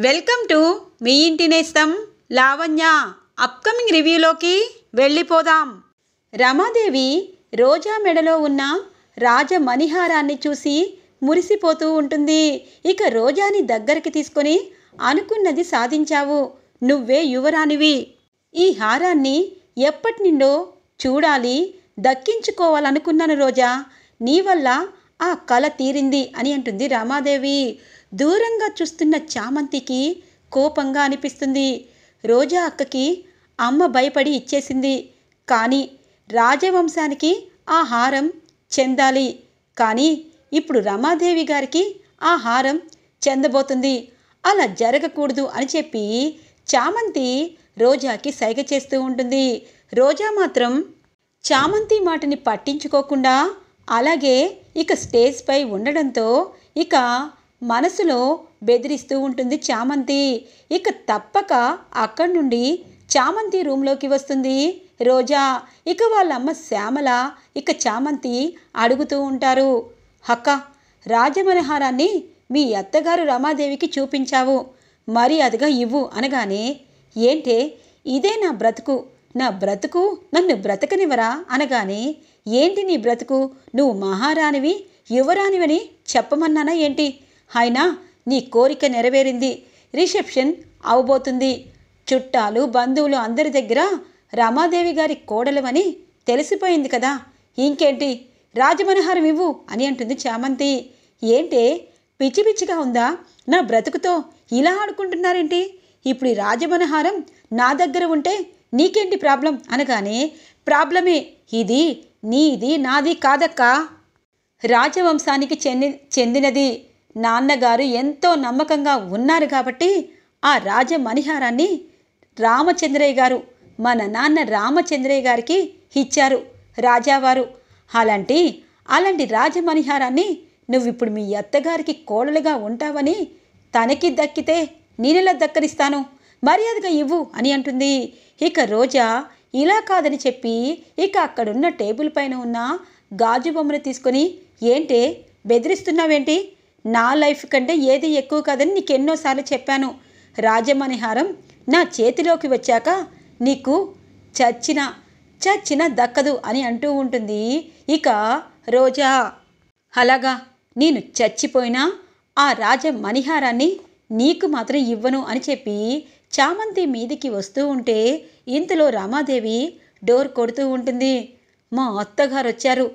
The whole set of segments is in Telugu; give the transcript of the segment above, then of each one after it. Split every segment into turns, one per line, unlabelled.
వెల్కమ్ టు మీ ఇంటి నేస్తం లావణ్య. అప్కమింగ్ రివ్యూలోకి వెళ్ళిపోదాం. రమాదేవి రోజా మెడలో ఉన్న రాజమణిహారాన్ని చూసి మురిసిపోతూ ఉంటుంది. ఇక రోజాని దగ్గరికి తీసుకొని, అనుకున్నది సాధించావు, నువ్వే యువరానివి. ఈ హారాన్ని ఎప్పటి నుండో చూడాలి, దక్కించుకోవాలనుకున్నాను రోజా, నీ వల్ల ఆ కల తీరింది అని అంటుంది రమాదేవి. దూరంగా చూస్తున్న చామంతికి కోపంగా అనిపిస్తుంది. రోజా అక్కకి అమ్మ భయపడి ఇచ్చేసింది, కానీ రాజవంశానికి ఆ హారం చెందాలి. కానీ ఇప్పుడు రమాదేవి గారికి ఆ హారం చెందబోతుంది, అలా జరగకూడదు అని చెప్పి చామంతి రోజాకి సైగ చేస్తూ ఉంటుంది. రోజా మాత్రం చామంతి మాటని పట్టించుకోకుండా అలాగే ఇక స్టేజ్ పై ఉండడంతో ఇక మనసులో బెదిరిస్తూ ఉంటుంది చామంతి. ఇక తప్పక అక్కడి నుండి చామంతి రూమ్లోకి వస్తుంది రోజా. ఇక వాళ్ళమ్మ శ్యామల ఇక చామంతి అడుగుతూ ఉంటారు, అక్క, రాజమనహారాన్ని మీ అత్తగారు రమాదేవికి చూపించావు, మర్యాదగా ఇవ్వు అనగానే, ఏంటే ఇదే నా బ్రతుకు నన్ను బ్రతకనివరా అనగానే, ఏంటి నీ బ్రతుకు, నువ్వు మహారాణివి యువరానివని చెప్పమన్నానా ఏంటి? అయినా నీ కోరిక నెరవేరింది, రిసెప్షన్ అవబోతుంది, చుట్టాలు బంధువులు అందరి దగ్గర రమాదేవి గారి కోడలవని తెలిసిపోయింది కదా, ఇంకేంటి రాజమనహారం ఇవ్వు అని అంటుంది చామంతి. ఏంటే పిచ్చి పిచ్చిగా ఉందా, నా బ్రతుకుతో ఇలా ఆడుకుంటున్నారేంటి? ఇప్పుడు ఈ రాజమనహారం నా దగ్గర ఉంటే నీకేంటి ప్రాబ్లం అనగానే, ప్రాబ్లమే, ఇది నీది నాది కాదక్కా, రాజవంశానికి చెందినది, నాన్నగారు ఎంతో నమ్మకంగా ఉన్నారు కాబట్టి ఆ రాజమణిహారాన్ని రామచంద్రయ్య గారు, మన నాన్న రామచంద్రయ్య గారికి ఇచ్చారు రాజావారు. అలాంటి రాజమణిహారాన్ని నువ్విప్పుడు మీ అత్తగారికి కోడలుగా ఉంటావని తనకి దక్కితే నేనెలా దక్కరిస్తాను, మర్యాదగా ఇవ్వు అని అంటుంది. ఇక రోజా ఇలా కాదని చెప్పి ఇక అక్కడున్న టేబుల్ పైన ఉన్న గాజు బొమ్మను తీసుకొని, ఏంటే బెదిరిస్తున్నావేంటి, నా లైఫ్ కంటే ఏది ఎక్కువ కాదని నీకెన్నోసార్లు చెప్పాను, రాజమణిహారం నా చేతిలోకి వచ్చాక నీకు చచ్చిన దక్కదు అని అంటూ ఉంటుంది ఇక రోజా. అలాగా, నేను చచ్చిపోయినా ఆ రాజమణిహారాన్ని నీకు మాత్రం ఇవ్వను అని చెప్పి చామంతి మీదికి వస్తూ ఉంటే ఇంతలో రమాదేవి డోర్ కొడుతూ ఉంటుంది. మా అత్తగారు వచ్చారు,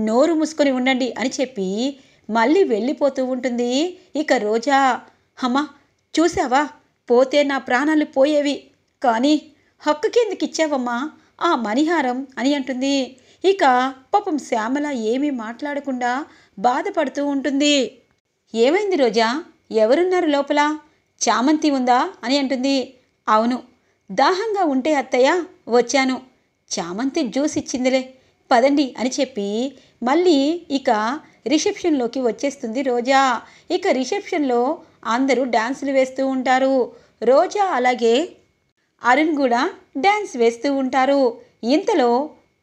నోరు మూసుకొని ఉండండి అని చెప్పి మళ్ళీ వెళ్ళిపోతూ ఉంటుంది ఇక రోజా. అమ్మా, చూసావా, పోతే నా ప్రాణాలు పోయేవి, కానీ హక్కుకి ఎందుకు ఇచ్చావమ్మా ఆ మణిహారం అని అంటుంది. ఇక పాపం శ్యామల ఏమీ మాట్లాడకుండా బాధపడుతూ ఉంటుంది. ఏమైంది రోజా, ఎవరున్నారు లోపల, చామంతి ఉందా అని అంటుంది. అవును, దాహంగా ఉంటే అత్తయ్య వచ్చాను, చామంతి జ్యూస్ ఇచ్చిందిలే, పదండి అని చెప్పి మళ్ళీ ఇక రిసెప్షన్లోకి వచ్చేస్తుంది రోజా. ఇక రిసెప్షన్లో అందరూ డ్యాన్సులు వేస్తూ ఉంటారు. రోజా అలాగే అరుణ్ కూడా డ్యాన్స్ వేస్తూ ఉంటారు. ఇంతలో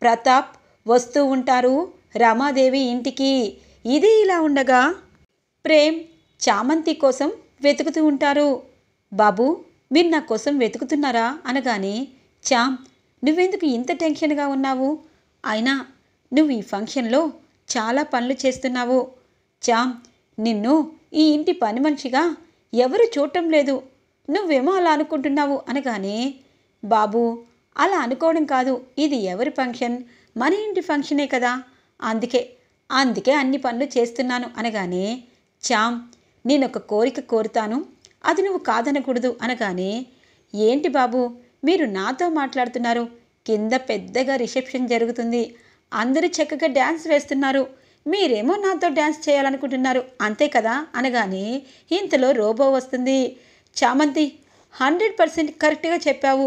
ప్రతాప్ వస్తూ ఉంటారు రమాదేవి ఇంటికి. ఇది ఇలా ఉండగా ప్రేమ్ చామంతి కోసం వెతుకుతూ ఉంటారు. బాబు, మీరు నా కోసం వెతుకుతున్నారా అనగానే, చామ్, నువ్వెందుకు ఇంత టెన్షన్గా ఉన్నావు, అయినా నువ్వు ఈ ఫంక్షన్లో చాలా పనులు చేస్తున్నావు, చామ్, నిన్ను ఈ ఇంటి పని మనిషిగా ఎవరు చూడటం లేదు, నువ్వేమో అలా అనుకుంటున్నావు అనగానే, బాబు, అలా అనుకోవడం కాదు, ఇది ఎవరి ఫంక్షన్, మన ఇంటి ఫంక్షనే కదా, అందుకే అన్ని పనులు చేస్తున్నాను అనగానే, చామ్, నేనొక కోరిక కోరుతాను, అది నువ్వు కాదనకూడదు అనగానే, ఏంటి బాబు, మీరు నాతో మాట్లాడుతున్నారు, కింద పెద్దగా రిసెప్షన్ జరుగుతుంది, అందరూ చక్కగా డ్యాన్స్ వేస్తున్నారు, మీరేమో నాతో డ్యాన్స్ చేయాలనుకుంటున్నారు అంతే కదా అనగానే ఇంతలో రోబో వస్తుంది. చామంతి, 100% కరెక్ట్గా చెప్పావు,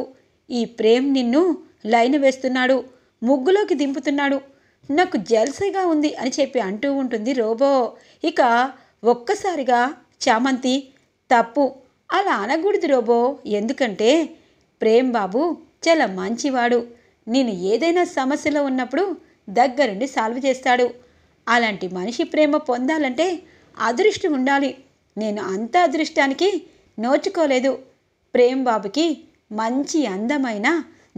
ఈ ప్రేమ్ నిన్ను లైన్ వేస్తున్నాడు, ముగ్గులోకి దింపుతున్నాడు, నాకు జల్సీగా ఉంది అని చెప్పి అంటూ ఉంటుంది రోబో. ఇక ఒక్కసారిగా చామంతి, తప్పు, అలా అనకూడదు రోబో, ఎందుకంటే ప్రేమ్ బాబు చాలా మంచివాడు, నేను ఏదైనా సమస్యలో ఉన్నప్పుడు దగ్గరుండి సాల్వ్ చేస్తాడు, అలాంటి మనిషి ప్రేమ పొందాలంటే అదృష్టం ఉండాలి, నేను అంత అదృష్టానికి నోచుకోలేదు. ప్రేమ్ బాబుకి మంచి అందమైన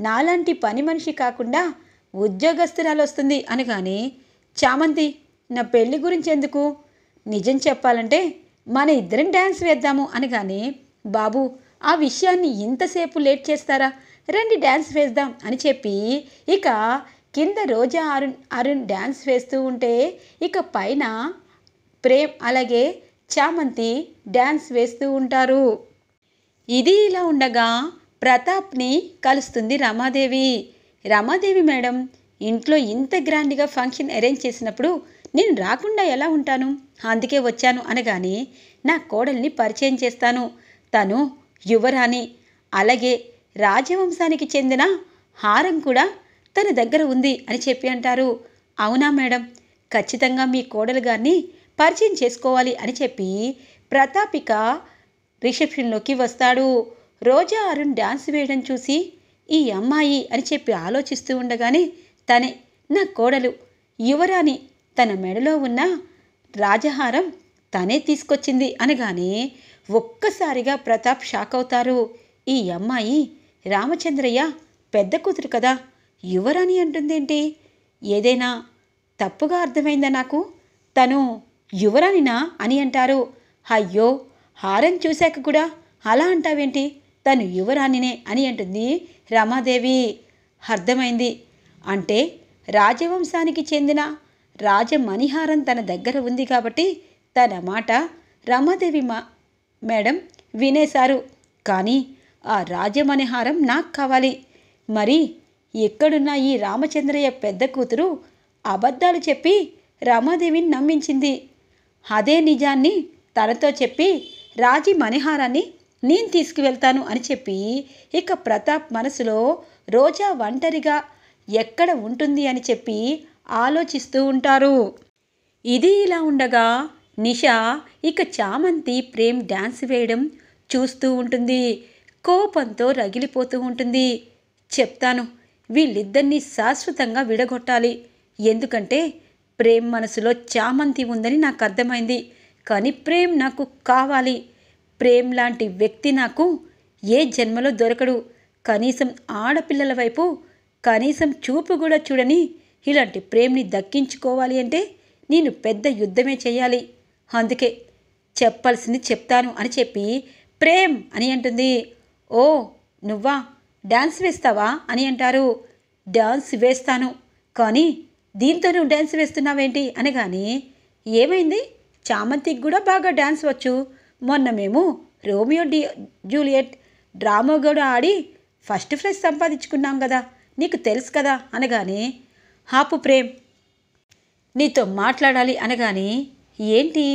నాలాంటి పని మనిషి కాకుండా ఉద్యోగస్తురాలు వస్తుంది అనగానే, చామంతి నా పెళ్లి గురించి ఎందుకు, నిజం చెప్పాలంటే మన ఇద్దరం డ్యాన్స్ వేద్దాము అనగానే, బాబు ఆ విషయాన్ని ఇంతసేపు లేట్ చేస్తారా, రండి డ్యాన్స్ వేద్దాం అని చెప్పి ఇక కింద రోజా అరుణ్ డ్యాన్స్ వేస్తూ ఉంటే ఇక పైన ప్రేమ్ అలాగే చామంతి డ్యాన్స్ వేస్తూ ఉంటారు. ఇది ఇలా ఉండగా ప్రతాప్ని కలుస్తుంది రమాదేవి. రమాదేవి మేడం, ఇంట్లో ఇంత గ్రాండ్గా ఫంక్షన్ అరేంజ్ చేసినప్పుడు నేను రాకుండా ఎలా ఉంటాను, అందుకే వచ్చాను అనగానే, నా కోడల్ని పరిచయం చేస్తాను, తను యువరాణి, అలాగే రాజవంశానికి చెందిన హారం కూడా తన దగ్గర ఉంది అని చెప్పి అంటారు. అవునా మేడం, ఖచ్చితంగా మీ కోడలు గారిని పరిచయం చేసుకోవాలి అని చెప్పి ప్రతాపిక రిసెప్షన్లోకి వస్తాడు. రోజా అరుణ్ డ్యాన్స్ వేయడం చూసి ఈ అమ్మాయి అని చెప్పి ఆలోచిస్తూ ఉండగానే, తనే నా కోడలు యువరాణి, తన మెడలో ఉన్న రాజహారం తనే తీసుకొచ్చింది అనగానే ఒక్కసారిగా ప్రతాప్ షాక్ అవుతారు. ఈ అమ్మాయి రామచంద్రయ్య పెద్ద కూతురు కదా, యువరాణి అంటుందేంటి, ఏదైనా తప్పుగా అర్థమైందా నాకు, తను యువరాణినా అని అంటారు. అయ్యో, హారం చూశాక కూడా అలా అంటావేంటి, తను యువరాణినే అని అంటుంది రమాదేవి. అర్థమైంది, అంటే రాజవంశానికి చెందిన రాజమణిహారం తన దగ్గర ఉంది కాబట్టి తన మాట రమాదేవి మేడం వినేశారు. కానీ ఆ రాజమణిహారం నాకు కావాలి. మరి ఎక్కడున్న ఈ రామచంద్రయ్య పెద్ద కూతురు అబద్ధాలు చెప్పి రమాదేవిని నమ్మించింది. అదే నిజాన్ని తనతో చెప్పి రాజీ మణిహారాన్ని నేను తీసుకువెళ్తాను అని చెప్పి ఇక ప్రతాప్ మనసులో రోజా ఒంటరిగా ఎక్కడ ఉంటుంది అని చెప్పి ఆలోచిస్తూ ఉంటారు. ఇది ఇలా ఉండగా నిషా ఇక చామంతి ప్రేమ్ డ్యాన్స్ వేయడం చూస్తూ ఉంటుంది. కోపంతో రగిలిపోతూ ఉంటుంది. చెప్తాను, వీళ్ళిద్దరినీ శాశ్వతంగా విడగొట్టాలి. ఎందుకంటే ప్రేమ్ మనసులో చామంతి ఉందని నాకు అర్థమైంది. కానీ ప్రేమ్ నాకు కావాలి. ప్రేమ్ లాంటి వ్యక్తి నాకు ఏ జన్మలో దొరకడు. కనీసం ఆడపిల్లల వైపు కనీసం చూపు కూడా చూడని ఇలాంటి ప్రేమ్ని దక్కించుకోవాలి అంటే నేను పెద్ద యుద్ధమే చేయాలి. అందుకే చెప్పాల్సింది చెప్తాను అని చెప్పి ప్రేమ్ అని అంటుంది. ఓ నువ్వా, డ్యాన్స్ వేస్తావా అని అంటారు. డ్యాన్స్ వేస్తాను, కానీ దీంతో నువ్వు డ్యాన్స్ వేస్తున్నావేంటి అనగానే, ఏమైంది, చామంతికి కూడా బాగా డ్యాన్స్ వచ్చు. మొన్న మేము రోమియో జూలియట్ డ్రామా కూడా ఆడి ఫస్ట్ ప్రైజ్ సంపాదించుకున్నాం కదా, నీకు తెలుసు కదా అనగానే, హాపు ప్రేమ్, నీతో మాట్లాడాలి అనగానే, ఏంటి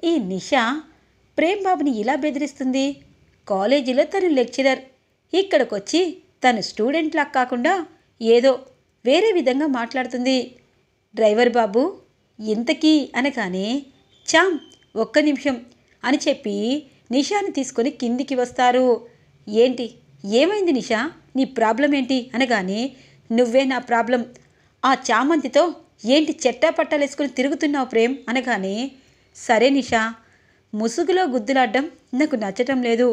ఈ నిషా ప్రేమ్ బాబుని ఇలా బెదిరిస్తుంది, కాలేజీలో తను లెక్చరర్, ఇక్కడికొచ్చి తను స్టూడెంట్లా కాకుండా ఏదో వేరే విధంగా మాట్లాడుతుంది. డ్రైవర్ బాబు ఇంతకీ అనగానే, చామ్ ఒక్క నిమిషం అని చెప్పి నిషాని తీసుకొని కిందికి వస్తారు. ఏంటి, ఏమైంది నిషా, నీ ప్రాబ్లం ఏంటి అనగానే, నువ్వే నా ప్రాబ్లం, ఆ చామంతితో ఏంటి చెట్టాపట్టాలేసుకొని తిరుగుతున్నావు ప్రేమ్ అనగానే, సరే నిషా, ముసుగులో గుద్దులాడ్డం నాకు నచ్చటం లేదు.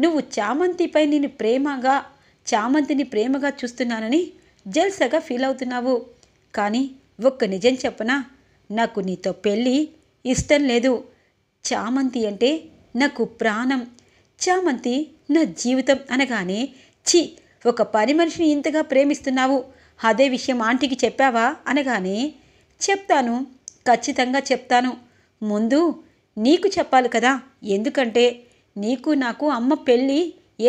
నువ్వు చామంతిపై నేను చామంతిని ప్రేమగా చూస్తున్నానని జల్సగా ఫీల్ అవుతున్నావు. కానీ ఒక్క నిజం చెప్పనా, నాకు నీతో పెళ్ళి ఇష్టం లేదు. చామంతి అంటే నాకు ప్రాణం, చామంతి నా జీవితం అనగానే, ఛీ, ఒక పని మనిషిని ఇంతగా ప్రేమిస్తున్నావు, అదే విషయం ఆంటీకి చెప్పావా అనగానే, చెప్తాను, ఖచ్చితంగా చెప్తాను. ముందు నీకు చెప్పాలి కదా, ఎందుకంటే నీకు నాకు అమ్మ పెళ్ళి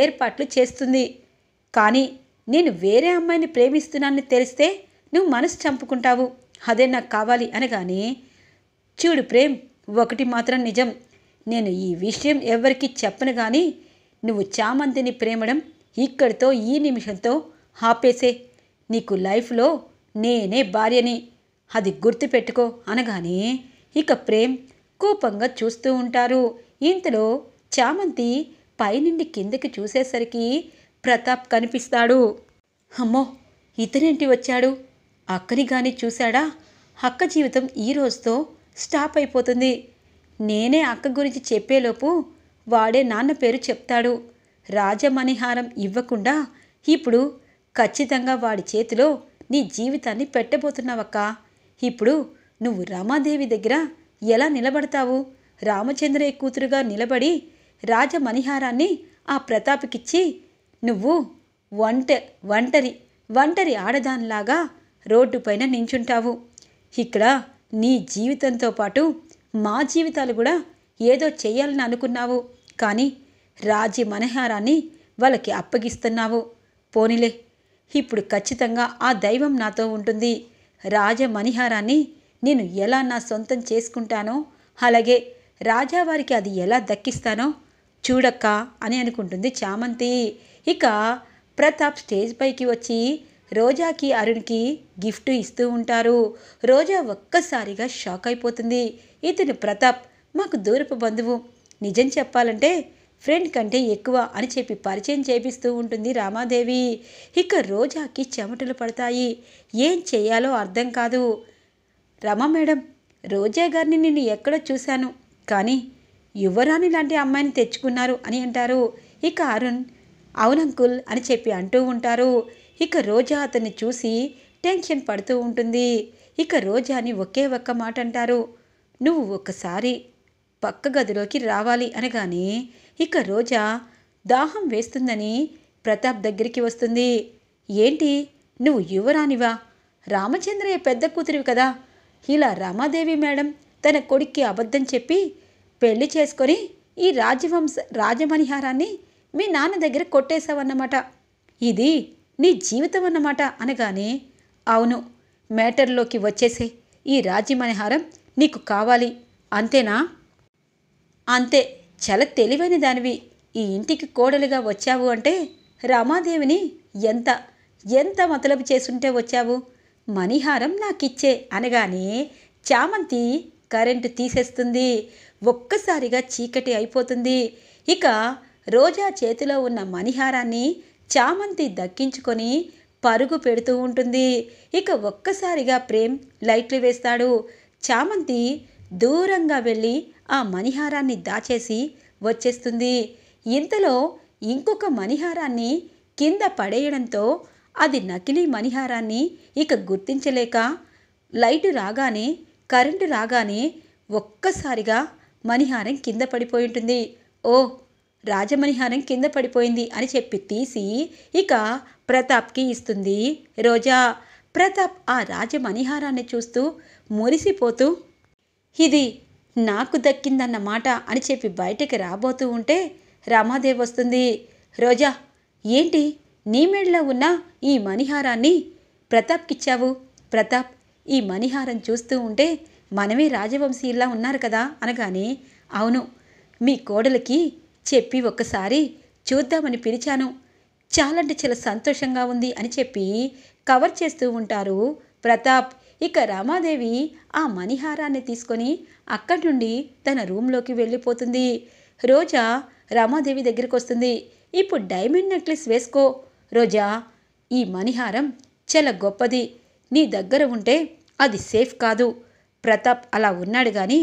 ఏర్పాట్లు చేస్తుంది. కానీ నేను వేరే అమ్మాయిని ప్రేమిస్తున్నానని తెలిస్తే నువ్వు మనసు చంపుకుంటావు, అదే నాకు కావాలి అనగానే, చూడు ప్రేమ్, ఒకటి మాత్రం నిజం, నేను ఈ విషయం ఎవరికి చెప్పను, కానీ నువ్వు చామంతిని ప్రేమడం ఇక్కడితో ఈ నిమిషంతో ఆపేసే. నీకు లైఫ్లో నేనే భార్యని, అది గుర్తుపెట్టుకో అనగానే ఇక ప్రేమ్ కోపంగా చూస్తూ ఉంటారు. ఇంతలో చామంతి పైనుండి కిందకి చూసేసరికి ప్రతాప్ కనిపిస్తాడు. అమ్మో, ఇతనేంటి వచ్చాడు, అక్కని కానీ చూశాడా, అక్క జీవితం ఈ రోజుతో స్టాప్ అయిపోతుంది. నేనే అక్క గురించి చెప్పేలోపు వాడే నాన్న పేరు చెప్తాడు. రాజమణిహారం ఇవ్వకుండా ఇప్పుడు ఖచ్చితంగా వాడి చేతిలో నీ జీవితాన్ని పెట్టబోతున్నావక్క. ఇప్పుడు నువ్వు రమాదేవి దగ్గర ఎలా నిలబడతావు? రామచంద్రయ్య కూతురుగా నిలబడి రాజమణిహారాన్ని ఆ ప్రతాప్కిచ్చి నువ్వు ఒంటరి ఆడదానిలాగా రోడ్డుపైన నించుంటావు. ఇక్కడ నీ జీవితంతో పాటు మా జీవితాలు కూడా ఏదో చెయ్యాలని అనుకున్నావు. కానీ రాజమణిహారాన్ని వాళ్ళకి అప్పగిస్తున్నావు. పోనీలే, ఇప్పుడు ఖచ్చితంగా ఆ దైవం నాతో ఉంటుంది. రాజమణిహారాన్ని నేను ఎలా నా సొంతం చేసుకుంటానో అలాగే రాజావారికి అది ఎలా దక్కిస్తానో చూడక్క అని అనుకుంటుంది చామంతి. ఇక ప్రతాప్ స్టేజ్ పైకి వచ్చి రోజాకి అరుణ్కి గిఫ్ట్ ఇస్తూ ఉంటారు. రోజా ఒక్కసారిగా షాక్ అయిపోతుంది. ఇతను ప్రతాప్ మాకు దూరపు బంధువు, నిజం చెప్పాలంటే ఫ్రెండ్ కంటే ఎక్కువ అని చెప్పి పరిచయం చేపిస్తూ ఉంటుంది రామాదేవి. ఇక రోజాకి చెమటలు పడతాయి. ఏం చేయాలో అర్థం కాదు. రమా మేడం, రోజా గారిని నేను ఎక్కడో చూశాను, కానీ యువరాణి లాంటి అమ్మాయిని తెచ్చుకున్నారు అని అంటారు. ఇక అరుణ్ అవునంకుల్ అని చెప్పి అంటూ ఉంటారు. ఇక రోజా అతన్ని చూసి టెన్షన్ పడుతూ ఉంటుంది. ఇక రోజాని ఒకే ఒక్క మాట అంటారు, నువ్వు ఒకసారి పక్క గదిలోకి రావాలి అనగానే ఇక రోజా దాహం వేస్తుందని ప్రతాప్ దగ్గరికి వస్తుంది. ఏంటి, నువ్వు యువరానివా? రామచంద్రయ్య పెద్ద కూతురివి కదా. ఇలా రమాదేవి మేడం తన కొడుక్కి అబద్ధం చెప్పి పెళ్లి చేసుకొని ఈ రాజమణిహారాన్ని మీ నాన్న దగ్గర కొట్టేశావన్నమాట. ఇది నీ జీవితం అన్నమాట అనగానే అవును, మ్యాటర్లోకి వచ్చేసే. ఈ రాజమణిహారం నీకు కావాలి అంతేనా? అంతే, చాలా తెలివైన దానివి. ఈ ఇంటికి కోడలుగా వచ్చావు అంటే రమాదేవిని ఎంత ఎంత మతలబు చేసుంటే వచ్చావు. మణిహారం నాకిచ్చే అనగానే చామంతి కరెంటు తీసేస్తుంది. ఒక్కసారిగా చీకటి అయిపోతుంది. ఇక రోజా చేతిలో ఉన్న మణిహారాన్ని చామంతి దక్కించుకొని పరుగు పెడుతూ ఉంటుంది. ఇక ఒక్కసారిగా ప్రేమ్ లైట్లు వేస్తాడు. చామంతి దూరంగా వెళ్ళి ఆ మణిహారాన్ని దాచేసి వచ్చేస్తుంది. ఇంతలో ఇంకొక మణిహారాన్ని కింద పడేయడంతో అది నకిలీ మణిహారాన్ని ఇక గుర్తించలేక లైటు రాగానే కరెంటు రాగానే ఒక్కసారిగా మణిహారం కింద పడిపోయి ఉంటుంది. ఓ, రాజమణిహారం కింద పడిపోయింది అని చెప్పి తీసి ఇక ప్రతాప్కి ఇస్తుంది రోజా. ప్రతాప్ ఆ రాజమణిహారాన్ని చూస్తూ మురిసిపోతూ ఇది నాకు దక్కిందన్నమాట అని చెప్పి బయటకు రాబోతూ ఉంటే రమాదేవి వస్తుంది. రోజా, ఏంటి నీ మెడలో ఉన్న ఈ మణిహారాన్ని ప్రతాప్కిచ్చావు? ప్రతాప్, ఈ మణిహారం చూస్తూ ఉంటే మనమే రాజవంశీలా ఉన్నారు కదా అనగానే అవును, మీ కోడలికి చెప్పి ఒక్కసారి చూద్దామని పిలిచాను, చాలా అంటే చాలా సంతోషంగా ఉంది అని చెప్పి కవర్ చేస్తూ ఉంటారు ప్రతాప్. ఇక రామాదేవి ఆ మణిహారాన్ని తీసుకొని అక్కడి నుండి తన రూమ్లోకి వెళ్ళిపోతుంది. రోజా రామాదేవి దగ్గరికి వస్తుంది. ఇప్పుడు డైమండ్ నెక్లెస్ వేసుకో రోజా, ఈ మణిహారం చాలా గొప్పది, నీ దగ్గర ఉంటే అది సేఫ్ కాదు. ప్రతాప్ అలా ఉన్నాడు కానీ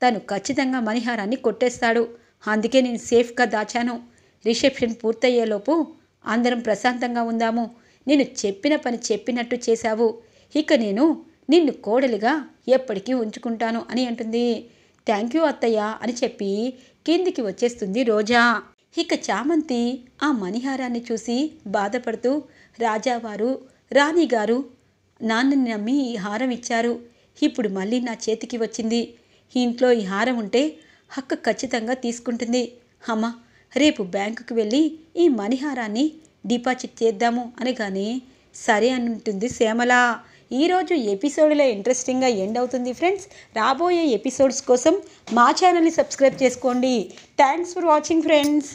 తను ఖచ్చితంగా మణిహారాన్ని కొట్టేస్తాడు, అందుకే నేను సేఫ్గా దాచాను. రిసెప్షన్ పూర్తయ్యేలోపు అందరం ప్రశాంతంగా ఉందాము. నేను చెప్పిన పని చెప్పినట్టు చేశావు, ఇక నేను నిన్ను కోడలిగా ఎప్పటికీ ఉంచుకుంటాను అని అంటుంది. థ్యాంక్ యూ అత్తయ్య అని చెప్పి కిందికి వచ్చేస్తుంది రోజా. ఇక చామంతి ఆ మణిహారాన్ని చూసి బాధపడుతూ రాజావారు రాణిగారు నాన్నని నమ్మి ఈ హారం ఇచ్చారు, ఇప్పుడు మళ్ళీ నా చేతికి వచ్చింది. ఇంట్లో ఈ హారం ఉంటే అక్క ఖచ్చితంగా తీసుకుంటుంది. అమ్మ, రేపు బ్యాంకుకి వెళ్ళి ఈ మణిహారాన్ని డిపాజిట్ చేద్దాము అనగానే సరే అని ఉంటుంది శ్యామల. ఈరోజు ఎపిసోడ్లో ఇంట్రెస్టింగ్గా ఎండ్ అవుతుంది ఫ్రెండ్స్. రాబోయే ఎపిసోడ్స్ కోసం మా ఛానల్ని సబ్స్క్రైబ్ చేసుకోండి. Thanks for watching friends.